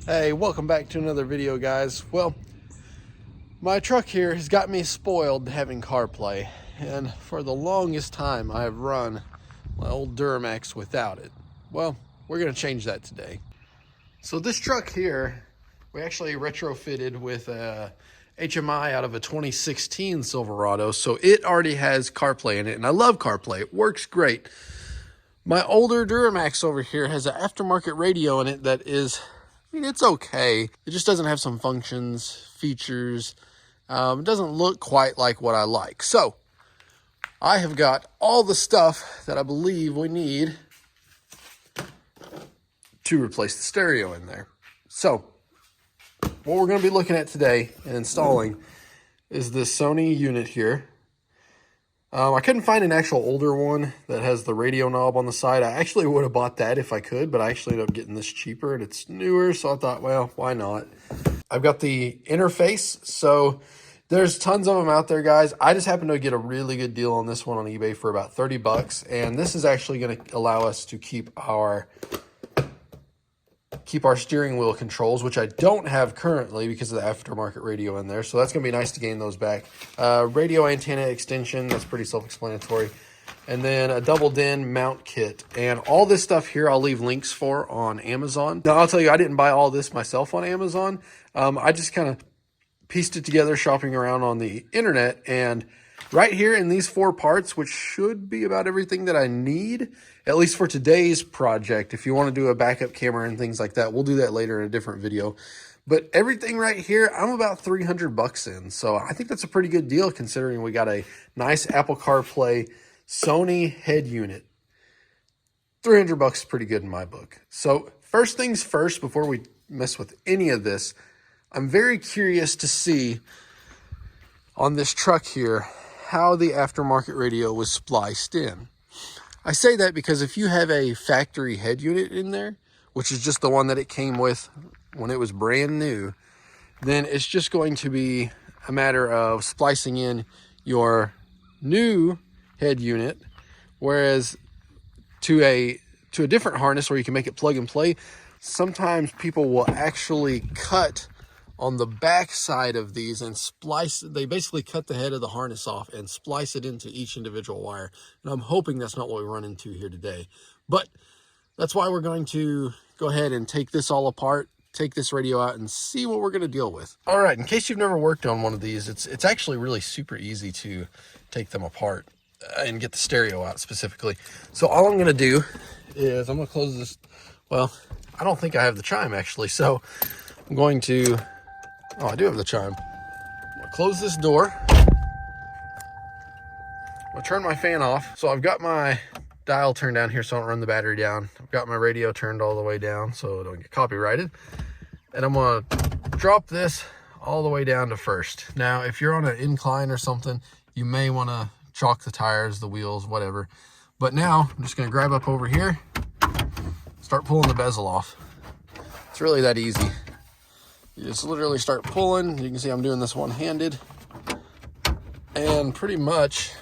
Hey, welcome back to another video, guys. Well, my truck here has got me spoiled having CarPlay, and for the longest time I have run my old Duramax without it. Well, we're going to change that today. So this truck here, we actually retrofitted with a HMI out of a 2016 Silverado, so it already has CarPlay in it, and I love CarPlay. It works great. My older Duramax over here has an aftermarket radio in it that is, it's okay. It just doesn't have some functions, features. It doesn't look quite like what I like. So I have got all the stuff that I believe we need to replace the stereo in there. So what we're going to be looking at today and installing is this Sony unit here. I couldn't find an actual older one that has the radio knob on the side. I actually would have bought that if I could, but I actually ended up getting this cheaper and it's newer, so I thought, well, why not? I've got the interface, so there's tons of them out there, guys. I just happened to get a really good deal on this one on eBay for about 30 bucks, and this is actually going to allow us to keep our steering wheel controls, which I don't have currently because of the aftermarket radio in there. So that's going to be nice to gain those back. Radio antenna extension, that's pretty self-explanatory. And then a double DIN mount kit. And all this stuff here I'll leave links for on Amazon. Now, I'll tell you, I didn't buy all this myself on Amazon. I just kind of pieced it together shopping around on the internet. And right here in these 4 parts, which should be about everything that I need, at least for today's project. If you want to do a backup camera and things like that, we'll do that later in a different video. But everything right here, I'm about 300 bucks in. So I think that's a pretty good deal considering we got a nice Apple CarPlay Sony head unit. 300 bucks is pretty good in my book. So first things first, before we mess with any of this, I'm very curious to see on this truck here how the aftermarket radio was spliced in. I say that because if you have a factory head unit in there, which is just the one that it came with when it was brand new, then it's just going to be a matter of splicing in your new head unit, whereas to a different harness where you can make it plug and play, sometimes people will actually cut on the back side of these and splice. They basically cut the head of the harness off and splice it into each individual wire. And I'm hoping that's not what we run into here today. But that's why we're going to go ahead and take this all apart, take this radio out, and see what we're going to deal with. All right, in case you've never worked on one of these, it's actually really super easy to take them apart and get the stereo out specifically. So all I'm going to do is I'm going to close this. Well, I don't think I have the chime actually. So I'm going to, oh, I do have the chime. I'm gonna close this door. I'm gonna turn my fan off. So I've got my dial turned down here so I don't run the battery down. I've got my radio turned all the way down so it don't get copyrighted. And I'm gonna drop this all the way down to first. Now, if you're on an incline or something, you may wanna chalk the tires, the wheels, whatever. But now I'm just gonna grab up over here, start pulling the bezel off. It's really that easy. You just literally start pulling. You can see I'm doing this one-handed. And pretty much,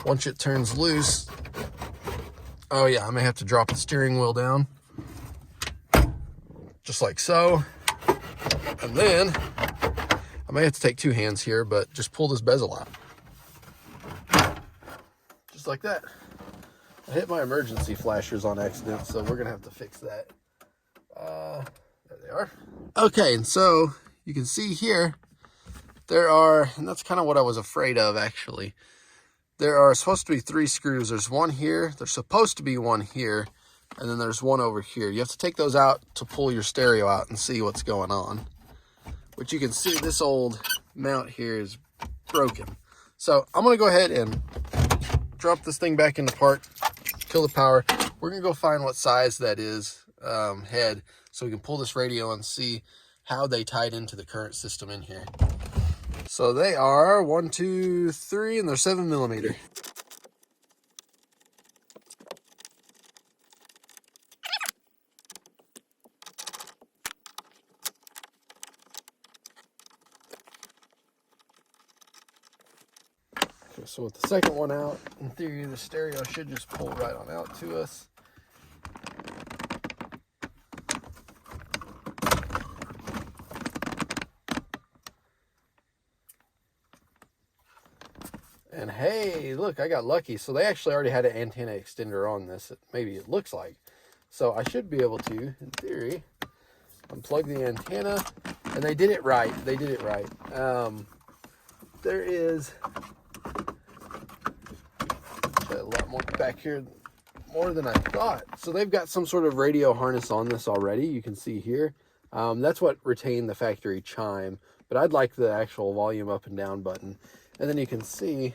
once it turns loose, oh yeah, I may have to drop the steering wheel down. Just like so. And then, I may have to take 2 hands here, but just pull this bezel out. Just like that. I hit my emergency flashers on accident, so we're gonna have to fix that. There they are. Okay, and so you can see here, there are, and that's kind of what I was afraid of actually. There are supposed to be 3 screws. There's one here, there's supposed to be one here, and then there's one over here. You have to take those out to pull your stereo out and see what's going on. But you can see this old mount here is broken. So I'm gonna go ahead and drop this thing back into park, kill the power. We're gonna go find what size that is, head, so we can pull this radio and see how they tied into the current system in here. So they are 1, 2, 3, and they're 7mm. Okay, so with the second one out, in theory the stereo should just pull right on out to us. And hey, look, I got lucky. So they actually already had an antenna extender on this, maybe it looks like. So I should be able to, in theory, unplug the antenna. And they did it right. They did it right. There is a lot more back here, more than I thought. So they've got some sort of radio harness on this already. You can see here. That's what retained the factory chime. But I'd like the actual volume up and down button. And then you can see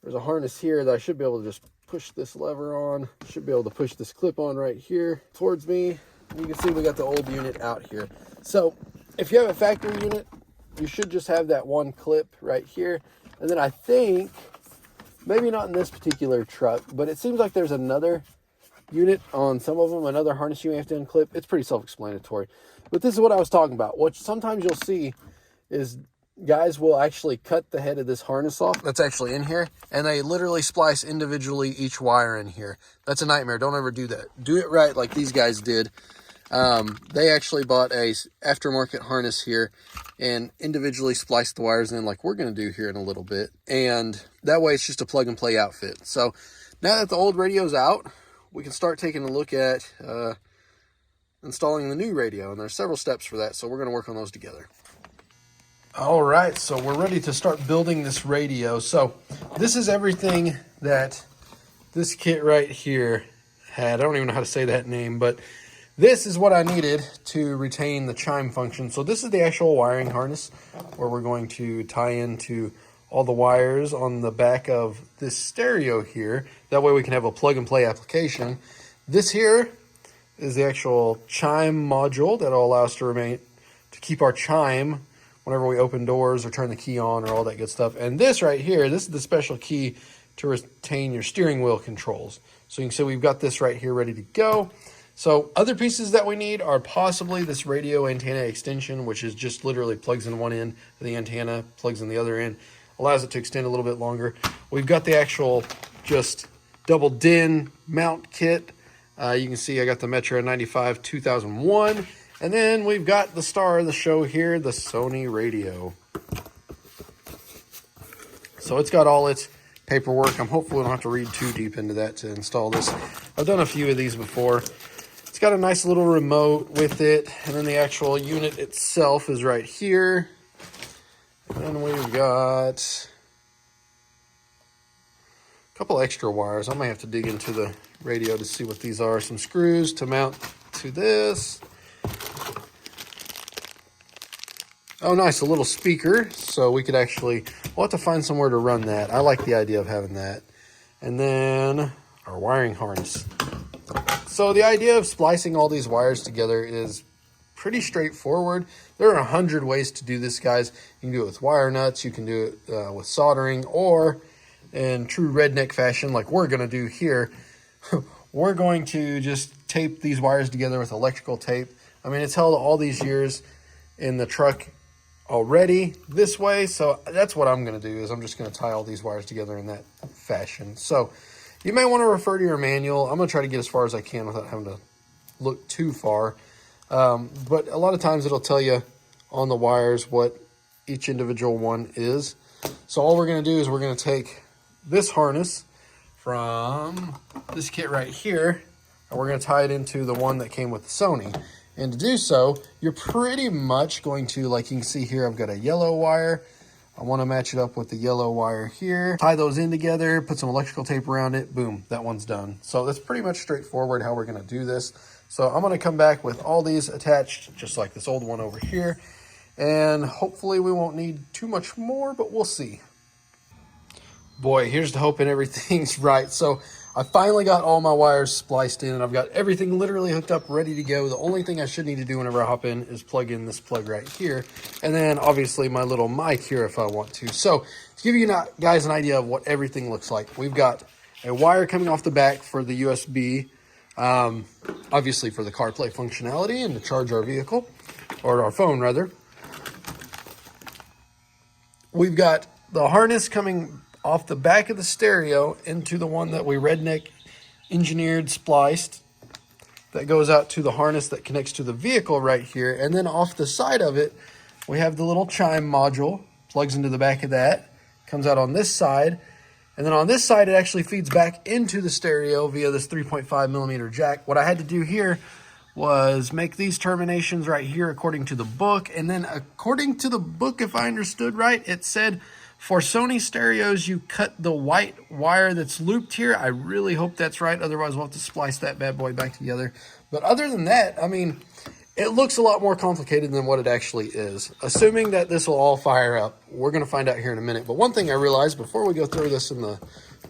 there's a harness here that I should be able to just push this lever on. Should be able to push this clip on right here towards me. You can see we got the old unit out here. So if you have a factory unit, you should just have that one clip right here. And then I think, maybe not in this particular truck, but it seems like there's another unit on some of them, another harness you may have to unclip. It's pretty self-explanatory. But this is what I was talking about. What sometimes you'll see is guys will actually cut the head of this harness off that's actually in here, and they literally splice individually each wire in here. That's a nightmare. Don't ever do that. Do it right like these guys did. They actually bought a aftermarket harness here and individually spliced the wires in like we're going to do here in a little bit. And that way it's just a plug and play outfit. So now that the old radio's out, we can start taking a look at installing the new radio. And there's several steps for that. So we're going to work on those together. All right, so we're ready to start building this radio. So this is everything that this kit right here had. I don't even know how to say that name, but this is what I needed to retain the chime function. So this is the actual wiring harness where we're going to tie into all the wires on the back of this stereo here. That way we can have a plug and play application. This here is the actual chime module that will allow us to keep our chime whenever we open doors or turn the key on or all that good stuff. And this right here, this is the special key to retain your steering wheel controls. So you can see we've got this right here ready to go. So other pieces that we need are possibly this radio antenna extension, which is just literally plugs in one end of the antenna, plugs in the other end, allows it to extend a little bit longer. We've got the actual just double DIN mount kit. You can see I got the Metro 95 2001. And then we've got the star of the show here, the Sony radio. So it's got all its paperwork. I'm hopeful we don't have to read too deep into that to install this. I've done a few of these before. It's got a nice little remote with it. And then the actual unit itself is right here. And then we've got a couple extra wires. I might have to dig into the radio to see what these are. Some screws to mount to this. Oh, nice, a little speaker, so we could actually, we'll have to find somewhere to run that. I like the idea of having that. And then our wiring harness. So the idea of splicing all these wires together is pretty straightforward. There are 100 ways to do this, guys. You can do it with wire nuts, you can do it with soldering, or in true redneck fashion like we're going to do here, we're going to just tape these wires together with electrical tape. I mean, it's held all these years in the truck already this way, so that's what I'm going to do is I'm just going to tie all these wires together in that fashion. So you may want to refer to your manual. I'm going to try to get as far as I can without having to look too far, but a lot of times it'll tell you on the wires what each individual one is. So all we're going to do is we're going to take this harness from this kit right here, and we're going to tie it into the one that came with the Sony. And to do so, you're pretty much going to, like you can see here, I've got a yellow wire. I want to match it up with the yellow wire here. Tie those in together, put some electrical tape around it. Boom, that one's done. So that's pretty much straightforward how we're going to do this. So I'm going to come back with all these attached, just like this old one over here. And hopefully we won't need too much more, but we'll see. Boy, here's to hoping everything's right. So I finally got all my wires spliced in, and I've got everything literally hooked up, ready to go. The only thing I should need to do whenever I hop in is plug in this plug right here, and then obviously my little mic here if I want to. So to give you guys an idea of what everything looks like, we've got a wire coming off the back for the USB, obviously for the CarPlay functionality and to charge our vehicle, or our phone rather. We've got the harness coming off the back of the stereo into the one that we redneck engineered spliced that goes out to the harness that connects to the vehicle right here. And then off the side of it, we have the little chime module, plugs into the back of that, comes out on this side. And then on this side, it actually feeds back into the stereo via this 3.5 millimeter jack. What I had to do here was make these terminations right here according to the book. And then according to the book, if I understood right, it said for Sony stereos, you cut the white wire that's looped here. I really hope that's right. Otherwise, we'll have to splice that bad boy back together. But other than that, I mean, it looks a lot more complicated than what it actually is. Assuming that this will all fire up, we're going to find out here in a minute. But one thing I realized before we go through this in the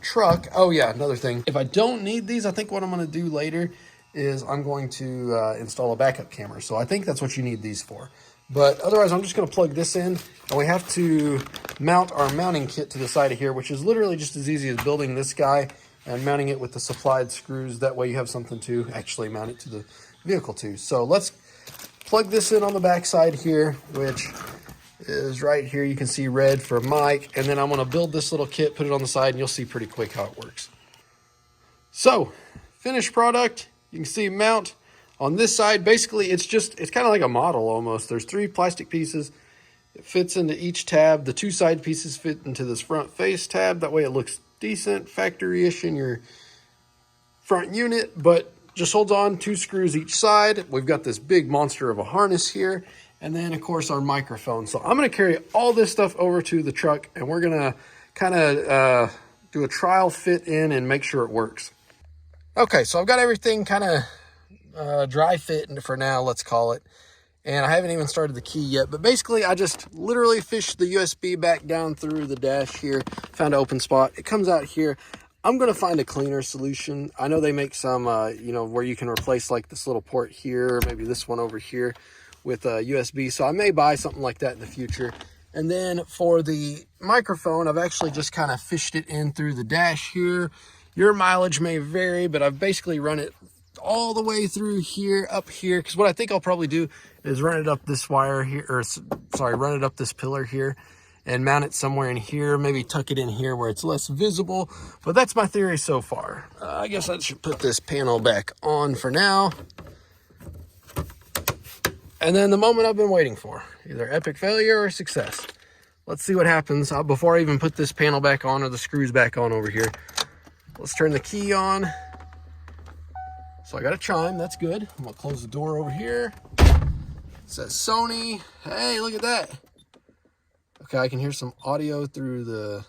truck, oh yeah, another thing. If I don't need these, I think what I'm going to do later is I'm going to install a backup camera. So I think that's what you need these for. But otherwise, I'm just going to plug this in, and we have to mount our mounting kit to the side of here, which is literally just as easy as building this guy and mounting it with the supplied screws. That way you have something to actually mount it to the vehicle to. So let's plug this in on the back side here, which is right here. You can see red for Mike. And then I'm going to build this little kit, put it on the side, and you'll see pretty quick how it works. So, finished product. You can see mount. On this side, basically, it's kind of like a model almost. There's 3 plastic pieces. It fits into each tab. The 2 side pieces fit into this front face tab. That way it looks decent, factory-ish in your front unit, but just holds on 2 screws each side. We've got this big monster of a harness here. And then, of course, our microphone. So I'm going to carry all this stuff over to the truck, and we're going to kind of do a trial fit in and make sure it works. Okay, so I've got everything kind of dry fit for now, let's call it. And I haven't even started the key yet, but basically I just literally fished the USB back down through the dash here, found an open spot. It comes out here. I'm going to find a cleaner solution. I know they make some, you know, where you can replace like this little port here, maybe this one over here with USB. So I may buy something like that in the future. And then for the microphone, I've actually just kind of fished it in through the dash here. Your mileage may vary, but I've basically run it all the way through here, up here, because what I think I'll probably do is run it up this wire here, or sorry, run it up this pillar here and mount it somewhere in here, maybe tuck it in here where it's less visible. But that's my theory so far. I guess I should put this panel back on for now. And then the moment I've been waiting for, either epic failure or success. Let's see what happens before I even put this panel back on or the screws back on over here. Let's turn the key on. So I got a chime, that's good. I'm gonna close the door over here. It says Sony. Hey, look at that. Okay, I can hear some audio through the...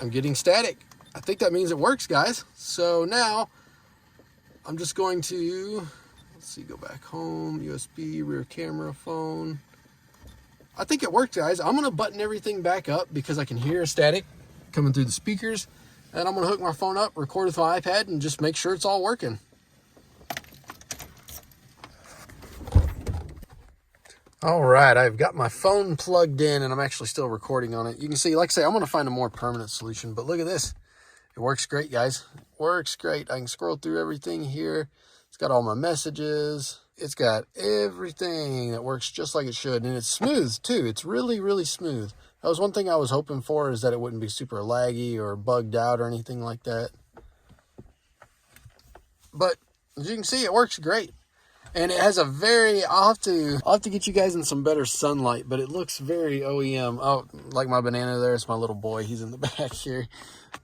I'm getting static. I think that means it works, guys. So now, I'm just going to, let's see, go back home, USB, rear camera, phone. I think it worked, guys. I'm gonna button everything back up because I can hear static coming through the speakers. And I'm going to hook my phone up, record with my iPad, and just make sure it's all working. All right, I've got my phone plugged in, and I'm actually still recording on it. You can see, like I say, I'm going to find a more permanent solution. But look at this. It works great, guys. It works great. I can scroll through everything here. It's got all my messages. It's got everything that works just like it should. And it's smooth, too. It's really, really smooth. That was one thing I was hoping for, is that it wouldn't be super laggy or bugged out or anything like that. But as you can see, it works great. And it has a very, I'll have to get you guys in some better sunlight, but it looks very OEM. Oh, like my banana there, it's my little boy. He's in the back here.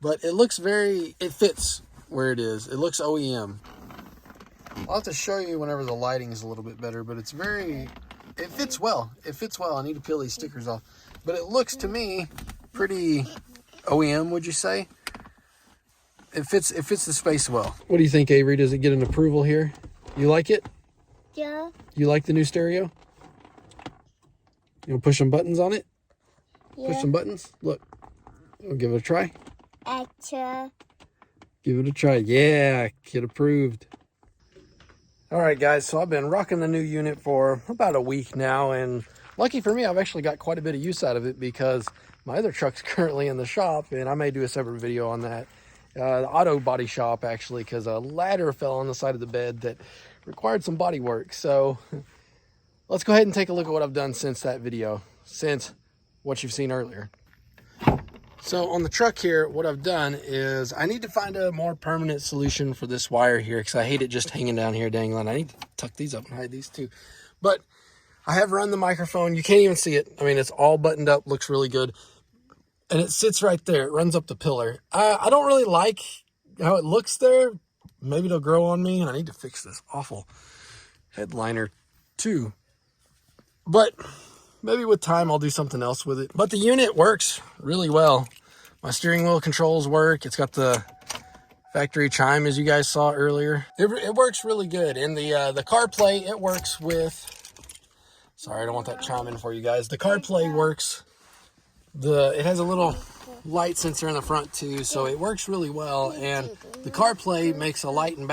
But it looks very, it fits where it is. It looks OEM. I'll have to show you whenever the lighting is a little bit better, but it's very, it fits well. It fits well. I need to peel these stickers off. But it looks to me pretty OEM, would you say? It fits the space well. What do you think, Avery? Does it get an approval here? You like it? Yeah. You like the new stereo? You want to push some buttons on it? Yeah. Push some buttons? Look. We'll give it a try. Extra. Give it a try. Yeah, get approved. All right, guys, so I've been rocking the new unit for about a week now, and lucky for me, I've actually got quite a bit of use out of it because my other truck's currently in the shop, and I may do a separate video on that. The auto body shop, actually, because a ladder fell on the side of the bed that required some body work. So let's go ahead and take a look at what I've done since that video, since what you've seen earlier. So on the truck here, what I've done is I need to find a more permanent solution for this wire here because I hate it just hanging down here dangling. I need to tuck these up and hide these too. But I have run the microphone. You can't even see it. I mean, it's all buttoned up, looks really good. And it sits right there. It runs up the pillar. I don't really like how it looks there. Maybe it'll grow on me, and I need to fix this awful headliner too. But maybe with time, I'll do something else with it. But the unit works really well. My steering wheel controls work. It's got the factory chime, as you guys saw earlier. It works really good. And the CarPlay, it works with... Sorry, I don't want that chiming for you guys. The CarPlay works... It has a little light sensor in the front too, so it works really well. And the CarPlay makes a light and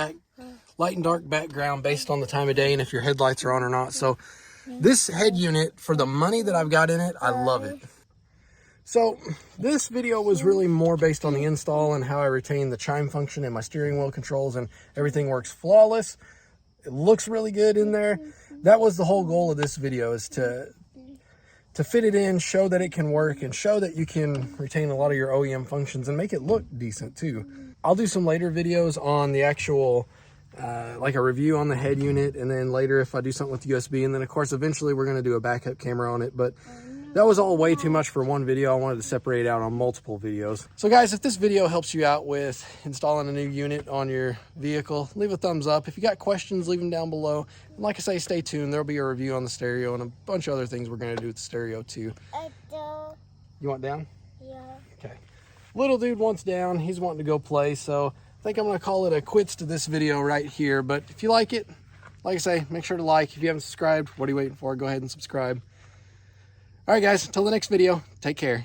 dark background based on the time of day and if your headlights are on or not. So this head unit, for the money that I've got in it, I love it. So this video was really more based on the install and how I retain the chime function in my steering wheel controls, and everything works flawless. It looks really good in there. That was the whole goal of this video, is to fit it in, show that it can work, and show that you can retain a lot of your OEM functions and make it look decent too. I'll do some later videos on the actual, like a review on the head unit, and then later if I do something with USB, and then of course eventually we're going to do a backup camera on it. But that was all way too much for one video. I wanted to separate it out on multiple videos. So guys, if this video helps you out with installing a new unit on your vehicle, leave a thumbs up. If you got questions, leave them down below. And like I say, stay tuned. There'll be a review on the stereo and a bunch of other things we're going to do with the stereo too. You want down? Yeah. Okay. Little dude wants down. He's wanting to go play. So I think I'm going to call it a quits to this video right here. But if you like it, like I say, make sure to like. If you haven't subscribed, what are you waiting for? Go ahead and subscribe. All right, guys, until the next video, take care.